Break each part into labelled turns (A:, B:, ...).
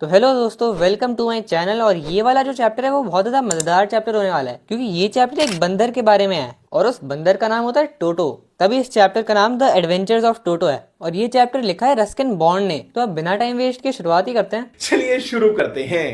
A: तो हेलो दोस्तों, welcome to my channel. और ये वाला जो चैप्टर है वो बहुत ज़्यादा मज़ेदार चैप्टर होने वाला है, क्योंकि ये चैप्टर एक बंदर के बारे में है और उस बंदर का नाम होता है टोटो। तभी इस चैप्टर का नाम द एडवेंचर्स ऑफ टोटो है और ये चैप्टर लिखा है रस्किन बॉन्ड ने। तो अब बिना टाइम वेस्ट के शुरुआत ही करते हैं।
B: चलिए शुरू करते हैं।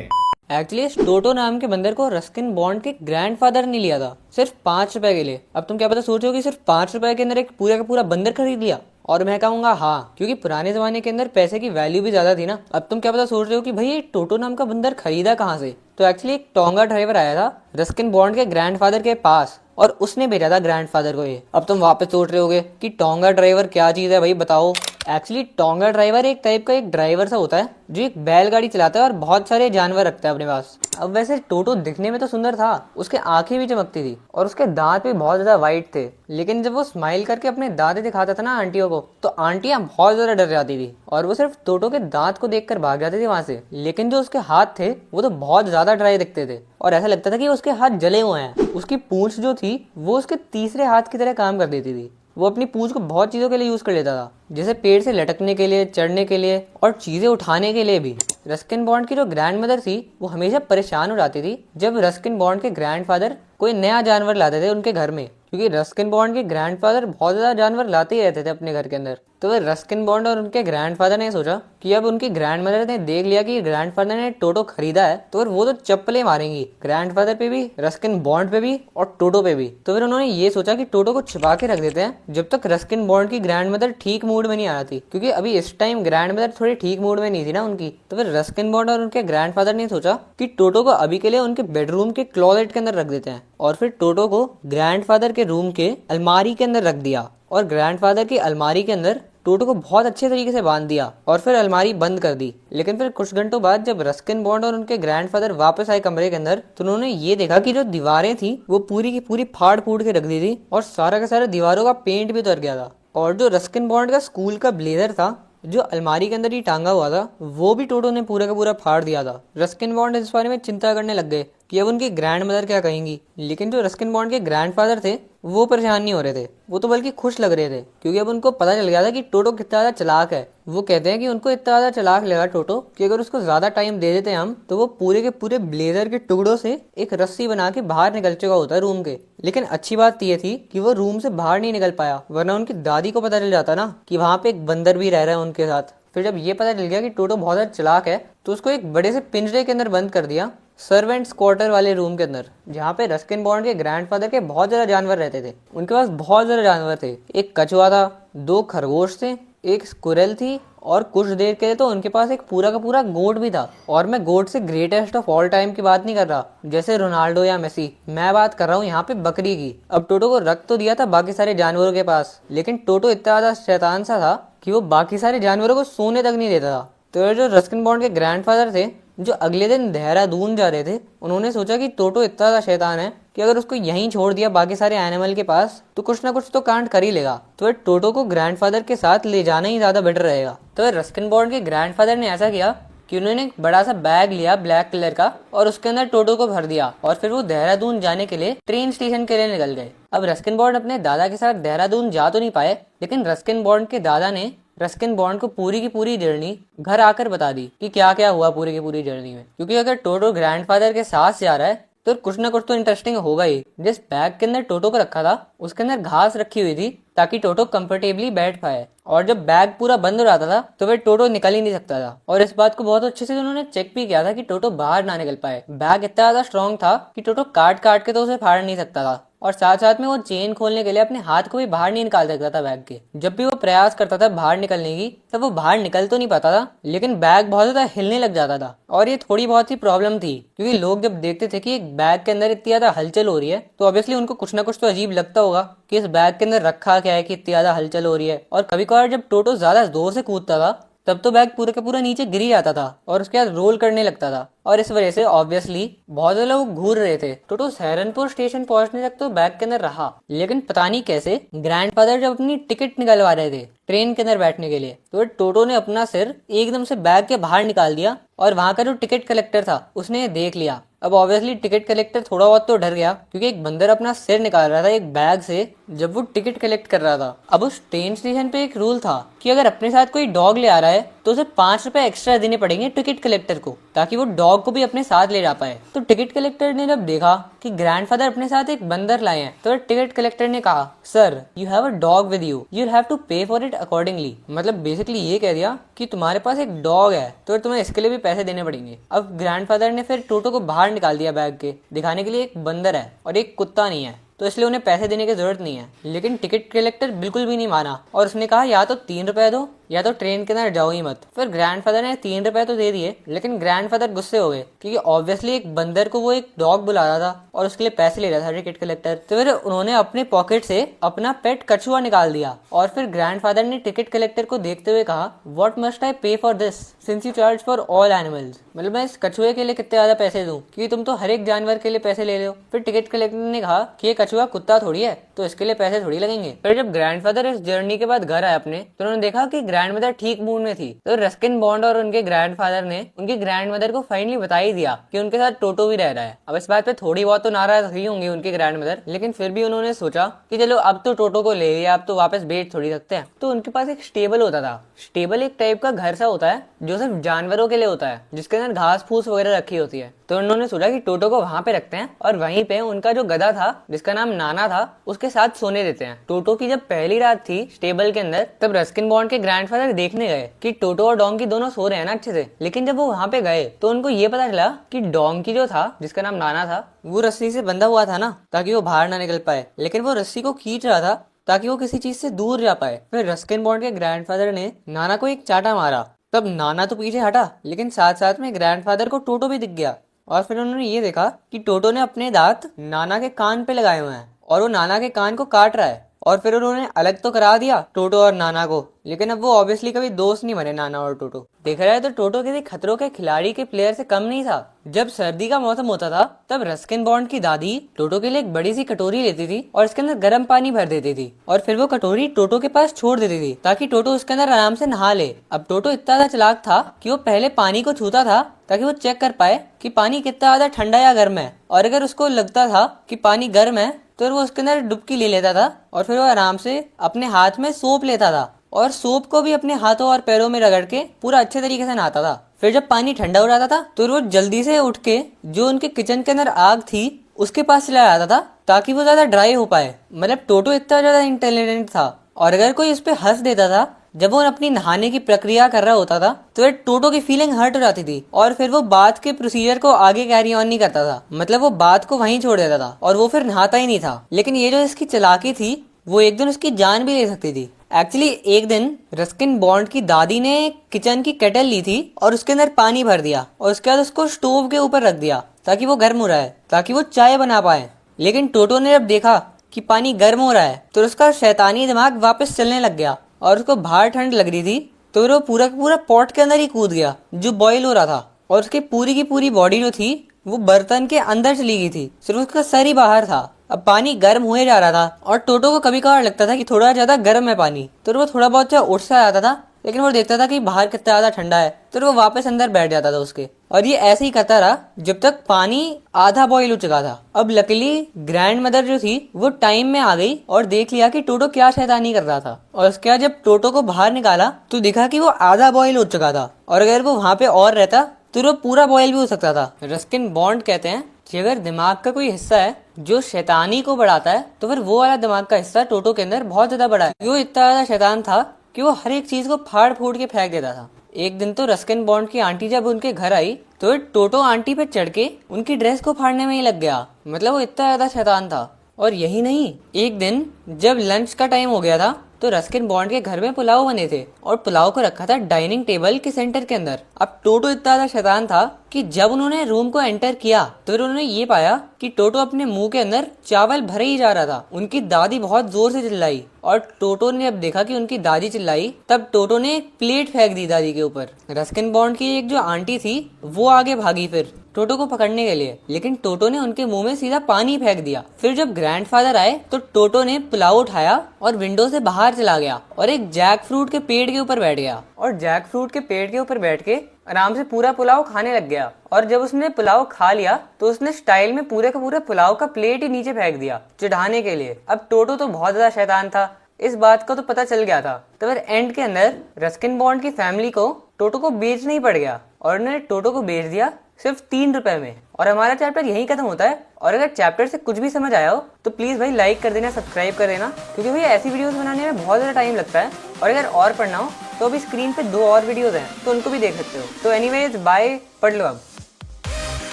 A: एक्चुअली इस टोटो नाम के बंदर को रस्किन बॉन्ड के ग्रैंडफादर ने लिया था, सिर्फ 5 रुपए के लिए। अब तुम क्या पता सोच रहे हो कि सिर्फ 5 रुपए के अंदर एक पूरा का पूरा बंदर खरीद लिया। और मैं कहूंगा हाँ, क्योंकि पुराने जमाने के अंदर पैसे की वैल्यू भी ज्यादा थी ना। अब तुम क्या पता सोच रहे हो कि भाई ये टोटो नाम का बंदर खरीदा कहाँ से। तो एक्चुअली एक टोंगा ड्राइवर आया था रस्किन बॉन्ड के ग्रैंडफादर के पास और उसने भेजा था ग्रैंडफादर को ये। अब तुम वापस सोच रहे होगे कि टोंगा ड्राइवर क्या चीज़ है भाई, बताओ। एक्चुअली टोंगा ड्राइवर एक टाइप का एक ड्राइवर सा होता है जो एक बैलगाड़ी चलाता है और बहुत सारे जानवर रखता है अपने पास। अब वैसे टोटो दिखने में तो सुंदर था, उसके आंखें भी चमकती थी और उसके दांत भी बहुत ज्यादा वाइट थे। लेकिन जब वो स्माइल करके अपने दांत दिखाता था ना आंटियों को, तो आंटियां बहुत ज्यादा डर जाती थी और वो सिर्फ टोटो के दांत को देखकर भाग जाती थी वहां से। लेकिन जो उसके हाथ थे वो तो बहुत ज्यादा ड्राई दिखते थे और ऐसा लगता था कि उसके हाथ जले हुए हैं। उसकी पूंछ जो थी वो उसके तीसरे हाथ की तरह काम कर देती थी। वो अपनी पूंछ को बहुत चीज़ों के लिए यूज़ कर लेता था, जैसे पेड़ से लटकने के लिए, चढ़ने के लिए और चीज़ें उठाने के लिए भी। रस्किन बॉन्ड की जो ग्रैंड मदर थी वो हमेशा परेशान हो जाती थी जब रस्किन बॉन्ड के ग्रैंडफादर कोई नया जानवर लाते थे उनके घर में, क्योंकि रस्किन बॉन्ड के ग्रैंडफादर बहुत ज़्यादा जानवर लाते ही रहते थे अपने घर के अंदर। तो वह रस्किन बॉन्ड और उनके ग्रैंडफादर ने सोचा कि अब उनकी ग्रैंडमदर ने देख लिया कि ग्रैंडफादर ने टोटो खरीदा है, तो फिर वो तो चप्पलें मारेंगी ग्रैंडफादर पे भी, रस्किन बॉन्ड पे भी और टोटो पे भी। तो फिर उन्होंने ये सोचा कि टोटो को छिपा के रख देते हैं जब तक रस्किन बॉन्ड की ग्रैंडमदर ठीक मूड में नहीं आ रही थी, क्योंकि अभी इस टाइम ग्रैंडमदर थोड़ी ठीक मूड में नहीं थी ना उनकी। तो फिर रस्किन बॉन्ड और उनके ग्रैंडफादर ने सोचा कि टोटो को अभी के लिए उनके बेडरूम के क्लोजेट के अंदर रख देते हैं। और फिर टोटो को ग्रैंडफादर के रूम के अलमारी के अंदर रख दिया और ग्रैंडफादर की अलमारी के अंदर टोटो को बहुत अच्छे तरीके से बांध दिया और फिर अलमारी बंद कर दी। लेकिन फिर कुछ घंटों बाद जब रस्किन बॉन्ड और उनके ग्रैंडफादर वापस आए कमरे के अंदर, तो उन्होंने ये देखा कि जो दीवारें थी वो पूरी की पूरी फाड़ फूड़ के रख दी थी और सारा का सारा दीवारों का पेंट भी उतर गया था। और जो रस्किन बॉन्ड का स्कूल का ब्लेजर था जो अलमारी के अंदर ही टांगा हुआ था, वो भी टोटो ने पूरा का पूरा फाड़ दिया था। रस्किन बॉन्ड इस बारे में चिंता करने लग गए कि अब उनकी ग्रैंड मदर क्या कहेंगी। लेकिन जो रस्किन बॉन्ड के ग्रैंडफादर थे वो परेशान नहीं हो रहे थे, वो तो बल्कि खुश लग रहे थे, क्योंकि अब उनको पता चल गया था कि टोटो कितना ज़्यादा चालाक है। वो कहते हैं कि उनको इतना ज़्यादा चालाक लगा टोटो कि अगर उसको ज़्यादा टाइम दे देते हम तो वो पूरे के पूरे ब्लेजर के टुकड़ों से एक रस्सी बना के बाहर निकल चुका होता है रूम के। लेकिन अच्छी बात ये थी कि वो रूम से बाहर नहीं निकल पाया, वरना उनकी दादी को पता चल जाता ना कि वहाँ पे एक बंदर भी रह रहा है उनके साथ। फिर जब ये पता चल गया कि टोटो बहुत ज़्यादा चालाक है, तो उसको एक बड़े से पिंजरे के अंदर बंद कर दिया, सर्वेंट्स क्वार्टर वाले रूम के अंदर, जहाँ पे रस्किन बॉन्ड के ग्रैंडफादर के बहुत ज़्यादा जानवर रहते थे। उनके पास बहुत ज़्यादा जानवर थे, एक कछुआ था, 2 खरगोश थे, एक स्क्विरल थी और कुछ देर के लिए तो उनके पास एक पूरा का पूरा गोट भी था। और मैं गोट से ग्रेटेस्ट ऑफ ऑल टाइम की बात नहीं कर रहा जैसे रोनाल्डो या मेसी, मैं बात कर रहा हूँ यहाँ पे बकरी की। अब टोटो को रख तो दिया था बाकी सारे जानवरों के पास, लेकिन टोटो इतना ज़्यादा शैतान सा था कि वो बाकी सारे जानवरों को सोने तक नहीं देता था। तो जो रस्किन बॉन्ड के ग्रैंडफादर थे जो अगले दिन देहरादून जा रहे थे, उन्होंने सोचा कि टोटो इतना ज़्यादा शैतान है कि अगर उसको यहीं छोड़ दिया बाकी सारे एनिमल के पास तो कुछ ना कुछ तो कांड कर ही लेगा। तो फिर टोटो को ग्रैंडफादर के साथ ले जाना ही ज़्यादा बेटर रहेगा। तो फिर रस्किन बॉन्ड के ग्रैंडफादर ने ऐसा किया कि उन्होंने एक बड़ा सा बैग लिया ब्लैक कलर का और उसके अंदर टोटो को भर दिया और फिर वो देहरादून जाने के लिए ट्रेन स्टेशन के लिए निकल गए। अब रस्किन बॉन्ड अपने दादा के साथ देहरादून जा तो नहीं पाए, लेकिन रस्किन बॉन्ड के दादा ने रस्किन बॉन्ड को पूरी की पूरी जर्नी घर आकर बता दी कि क्या क्या हुआ पूरी की पूरी जर्नी में। क्योंकि अगर टोटो ग्रैंडफादर के साथ जा रहा है तो कुछ ना कुछ तो इंटरेस्टिंग होगा ही। जिस बैग के अंदर टोटो को रखा था उसके अंदर घास रखी हुई थी ताकि टोटो कंफर्टेबली बैठ पाए, और जब बैग पूरा बंद हो जाता था तो फिर टोटो निकल ही नहीं सकता था। और इस बात को बहुत अच्छे से उन्होंने चेक भी किया था कि टोटो बाहर ना निकल पाए। बैग इतना ज्यादा स्ट्रॉन्ग था कि टोटो काट काट के तो उसे फाड़ नहीं सकता था, और साथ साथ में वो चेन खोलने के लिए अपने हाथ को भी बाहर नहीं निकाल सकता था बैग के। जब भी वो प्रयास करता था बाहर निकलने की तब वो बाहर निकल तो नहीं पाता था, लेकिन बैग बहुत ज्यादा हिलने लग जाता था। और ये थोड़ी बहुत ही प्रॉब्लम थी, क्योंकि लोग जब देखते थे कि एक बैग के अंदर इतनी ज्यादा हलचल हो रही है तो ऑब्वियसली उनको कुछ ना कुछ तो अजीब लगता होगा कि इस बैग के अंदर रखा क्या है कि इतनी ज्यादा हलचल हो रही है। और कभी कभार जब टोटो ज्यादा जोर से कूदता था तब तो बैग पूरा का पूरा नीचे गिर ही जाता था और उसके बाद रोल करने लगता था। और इस वजह से ऑब्वियसली बहुत ज्यादा लोग घूर रहे थे। टोटो सहारनपुर स्टेशन पहुंचने तक तो बैग के अंदर रहा, लेकिन पता नहीं कैसे ग्रैंडफादर जब अपनी टिकट निकलवा रहे थे ट्रेन के अंदर बैठने के लिए, तो टोटो ने अपना सिर एकदम से बैग के बाहर निकाल दिया और वहां का जो टिकट कलेक्टर था उसने ये देख लिया। अब ऑब्वियसली टिकट कलेक्टर थोड़ा बहुत तो डर गया, क्योंकि एक बंदर अपना सिर निकाल रहा था एक बैग से जब वो टिकट कलेक्ट कर रहा था। अब उस ट्रेन स्टेशन पे एक रूल था कि अगर अपने साथ कोई डॉग ले आ रहा है तो उसे 5 रुपए एक्स्ट्रा देने पड़ेंगे टिकट कलेक्टर को, ताकि वो डॉग को भी अपने साथ ले जा पाए। तो टिकट कलेक्टर ने जब देखा कि ग्रैंडफादर अपने साथ एक बंदर लाए हैं, तो टिकट कलेक्टर ने कहा, sir you have a dog with you will have to pay for it accordingly. मतलब बेसिकली ये कह दिया कि तुम्हारे पास एक डॉग है तो तुम्हें इसके लिए भी पैसे देने पड़ेंगे। अब ग्रैंडफादर ने फिर टोटो को बाहर निकाल दिया बैग के, दिखाने के लिए एक बंदर है और एक कुत्ता नहीं है, तो इसलिए उन्हें पैसे देने की जरूरत नहीं है। लेकिन टिकट कलेक्टर बिल्कुल भी नहीं माना और उसने कहा या तो 3 रुपए दो या तो ट्रेन के अंदर जाओ ही मत। फिर ग्रैंडफादर ने 3 रुपए तो दे दिए, लेकिन ग्रैंडफादर गुस्से हो गए क्योंकि ऑब्वियसली एक बंदर को वो एक डॉग बुला रहा था और उसके लिए पैसे ले रहा था टिकट कलेक्टर। तो फिर उन्होंने अपने पॉकेट से अपना पेट कछुआ निकाल दिया और फिर ग्रैंडफादर ने टिकट कलेक्टर को देखते हुए कहा, व्हाट मस्ट आई पे for this since you charge for all animals. मतलब मैं इस कछुए के लिए कितने ज्यादा पैसे दूं, क्योंकि तुम तो हर एक जानवर के लिए पैसे ले लो। फिर टिकट कलेक्टर ने कहा कि ये कछुआ कुत्ता थोड़ी है, तो इसके लिए पैसे थोड़ी लगेंगे। फिर जब ग्रैंडफादर इस जर्नी के बाद घर आए अपने, तो उन्होंने देखा कि ग्रैंडमदर ठीक मूड में थी। तो रस्किन बॉन्ड और उनके ग्रैंडफादर ने उनकी ग्रैंडमदर को फाइनली बता ही दिया कि उनके साथ टोटो भी रह रहा है। अब इस बात पे थोड़ी बहुत तो नाराज हुई होंगी उनकी ग्रैंडमदर, लेकिन फिर भी उन्होंने सोचा कि चलो अब तो टोटो को ले लिया, अब तो वापस बेच थोड़ी सकते हैं। तो उनके पास एक स्टेबल होता था। स्टेबल एक टाइप का घर सा होता है जो सिर्फ जानवरों के लिए होता है, जिसके अंदर घास फूस वगैरह रखी होती है। तो उन्होंने सोचा कि टोटो को वहां पे रखते हैं और वहीं पे उनका जो गधा था जिसका नाम नाना था उसके साथ सोने देते हैं। टोटो की जब पहली रात थी स्टेबल के अंदर, तब रस्किन बॉन्ड के ग्रैंडफादर देखने गए कि टोटो और डोंकी दोनों सो रहे हैं ना अच्छे से। लेकिन जब वो वहां पे गए तो उनको ये पता चला कि डोंकी जो था जिसका नाम नाना था वो रस्सी से बंधा हुआ था ना, ताकि वो बाहर ना निकल पाए, लेकिन वो रस्सी को खींच रहा था ताकि वो किसी चीज से दूर जा पाए। फिर रस्किन बॉन्ड के ग्रैंडफादर ने नाना को एक चाटा मारा। तब नाना तो पीछे हटा, लेकिन साथ साथ में ग्रैंडफादर को टोटो भी दिख गया और फिर उन्होंने ये देखा कि टोटो ने अपने दांत नाना के कान पे लगाए हुए हैं और वो नाना के कान को काट रहा है। और फिर उन्होंने अलग तो करा दिया टोटो और नाना को, लेकिन अब वो ऑब्वियसली कभी दोस्त नहीं बने नाना और टोटो। देखा जाए तो टोटो किसी खतरों के खिलाड़ी के प्लेयर से कम नहीं था। जब सर्दी का मौसम होता था तब रस्किन बॉन्ड की दादी टोटो के लिए एक बड़ी सी कटोरी लेती थी और इसके अंदर गर्म पानी भर देती थी और फिर वो कटोरी टोटो के पास छोड़ देती थी ताकि टोटो उसके अंदर आराम से नहा ले। अब टोटो इतना ज्यादा चालाक था कि वो पहले पानी को छूता था ताकि वो चेक कर पाए कि पानी कितना ज्यादा ठंडा या गर्म है, और अगर उसको लगता था कि पानी गर्म है तो वो उसके अंदर डुबकी ले लेता था और फिर वो आराम से अपने हाथ में सोप लेता था और सोप को भी अपने हाथों और पैरों में रगड़ के पूरा अच्छे तरीके से नहाता था। फिर जब पानी ठंडा हो जाता था तो वो जल्दी से उठ के जो उनके किचन के अंदर आग थी उसके पास चला जाता था ताकि वो ज्यादा ड्राई हो पाए। मतलब टोटो इतना ज्यादा इंटेलिजेंट था और अगर कोई उस पर हंस देता था जब वो अपनी नहाने की प्रक्रिया कर रहा होता था तो फिर टोटो की फीलिंग हर्ट हो जाती थी और फिर वो बात के प्रोसीजर को आगे कैरी ऑन नहीं करता था। मतलब वो बात को वहीं छोड़ देता था और वो फिर नहाता ही नहीं था। लेकिन ये जो इसकी चालाकी थी वो एक दिन उसकी जान भी ले सकती थी। एक्चुअली एक दिन रस्किन बॉन्ड की दादी ने किचन की केटल ली थी और उसके अंदर पानी भर दिया और उसके बाद उसको स्टोव के ऊपर रख दिया ताकि वो गर्म हो रहा है, ताकि वो चाय बना पाए। लेकिन टोटो ने जब देखा कि पानी गर्म हो रहा है तो उसका शैतानी दिमाग वापस चलने लग गया और उसको बाहर ठंड लग रही थी तो वो पूरा का पूरा पॉट के अंदर ही कूद गया जो बॉईल हो रहा था और उसकी पूरी की पूरी बॉडी जो थी वो बर्तन के अंदर चली गई थी, सिर्फ उसका सर ही बाहर था। अब पानी गर्म हुए जा रहा था और टोटो को कभी कभार लगता था कि थोड़ा ज्यादा गर्म है पानी, तो वो थोड़ा बहुत उठ सा जाता था, लेकिन वो देखता था कि बाहर कितना ज्यादा ठंडा है तो वो वापस अंदर बैठ जाता था उसके। और ये ऐसे ही करता रहा जब तक पानी आधा बॉईल हो चुका था। अब लकीली ग्रैंड मदर जो थी वो टाइम में आ गई और देख लिया कि टोटो क्या शैतानी कर रहा था, और उसके बाद जब टोटो को बाहर निकाला तो दिखा कि वो आधा बॉईल हो चुका था और अगर वो वहां पे और रहता तो वो पूरा बॉईल भी हो सकता था। रस्किन बॉन्ड कहते हैं कि अगर दिमाग का कोई हिस्सा है जो शैतानी को बढ़ाता है तो फिर वो वाला दिमाग का हिस्सा टोटो के अंदर बहुत ज्यादा बड़ा है। वो इतना ज्यादा शैतान था कि वो हर एक चीज को फाड़ फूड़ के फेंक देता था। एक दिन तो रस्किन बॉन्ड की आंटी जब उनके घर आई तो टोटो आंटी पे चढ़ के उनकी ड्रेस को फाड़ने में ही लग गया। मतलब वो इतना ज्यादा शैतान था। और यही नहीं, एक दिन जब लंच का टाइम हो गया था तो रस्किन बॉन्ड के घर में पुलाव बने थे और पुलाव को रखा था डाइनिंग टेबल के सेंटर के अंदर। अब टोटो इतना ज्यादा शैतान था कि जब उन्होंने रूम को एंटर किया तो फिर उन्होंने ये पाया कि टोटो अपने मुंह के अंदर चावल भरे ही जा रहा था। उनकी दादी बहुत जोर से चिल्लाई और टोटो ने जब देखा कि उनकी दादी चिल्लाई तब टोटो ने एक प्लेट फेंक दी दादी के ऊपर। रस्किन बॉन्ड की एक जो आंटी थी वो आगे भागी फिर टोटो को पकड़ने के लिए, लेकिन टोटो ने उनके मुंह में सीधा पानी फेंक दिया। फिर जब ग्रैंडफादर आए तो टोटो ने पुलाव उठाया और विंडो से बाहर चला गया और एक जैक फ्रूट के पेड़ के ऊपर बैठ गया और जैक फ्रूट के पेड़ के ऊपर बैठ के आराम से पूरा पुलाव खाने लग गया। और जब उसने पुलाव खा लिया तो उसने स्टाइल में पूरे का पूरा पुलाव का प्लेट ही नीचे फेंक दिया चढ़ाने के लिए। अब टोटो तो बहुत ज्यादा शैतान था, इस बात का तो पता चल गया था। तो फिर एंड के अंदर रस्किन बॉन्ड की फैमिली को टोटो को बेचना ही पड़ गया और उन्होंने टोटो को बेच दिया सिर्फ 3 रुपए में। और हमारा चैप्टर यहीं खत्म होता है। और अगर चैप्टर से कुछ भी समझ आया हो तो प्लीज़ भाई लाइक कर देना, सब्सक्राइब कर देना, क्योंकि भाई ऐसी वीडियोस बनाने में बहुत ज़्यादा टाइम लगता है। और अगर और पढ़ना हो तो अभी स्क्रीन पे 2 और वीडियोस हैं तो उनको भी देख सकते हो। तो एनीवेज बाय, पढ़ लो अब।